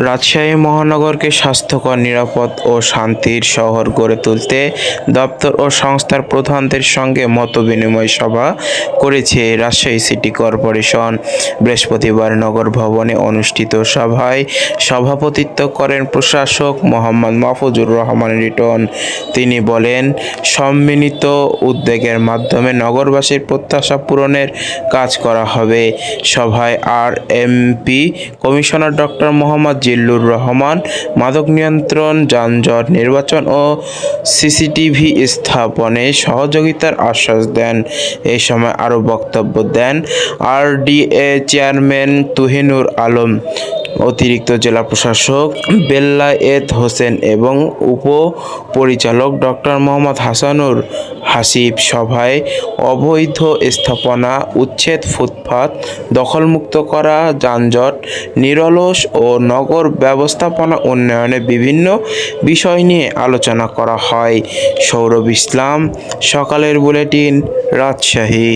রাজশাহী মহানগরকে স্বাস্থ্যকর, নিরাপদ ও শান্তির শহর গড়ে তুলতে দপ্তর ও সংস্থার প্রধানদের সঙ্গে মতবিনিময় সভা করেছে রাজশাহী সিটি কর্পোরেশন। বৃহস্পতিবার নগর ভবনে অনুষ্ঠিত সভায় সভাপতিত্ব করেন প্রশাসক মোহাম্মদ মাহফুজুর রহমান লিটন। তিনি বলেন, সম্মিলিত উদ্যোগের মাধ্যমে নগরবাসীর প্রত্যাশা পূরণের কাজ করা হবে। সভায় RMP commissioner doctor Mohammad Zillur Rahman মাদক নিয়ন্ত্রণ, যানজট নির্বাচন ও সিসিটিভি স্থাপনে সহযোগিতার আশ্বাস দেন। এই সময় আরও বক্তব্য দেন আরডিএ চেয়ারম্যান তুহিনুর আলম, অতিরিক্ত জেলা প্রশাসক বেল্লায়েত হোসেন এবং উপপরিচালক ডক্টর মোহাম্মদ হাসানুর হাসিব। সভায় অবৈধ স্থাপনা উচ্ছেদ, ফুটপাত দখলমুক্ত করা, যানজট নিরলস ও নগর ব্যবস্থাপনা উন্নয়নের বিভিন্ন বিষয় নিয়ে আলোচনা করা হয়। সৌরভ ইসলাম, সকালের বুলেটিন, রাজশাহী।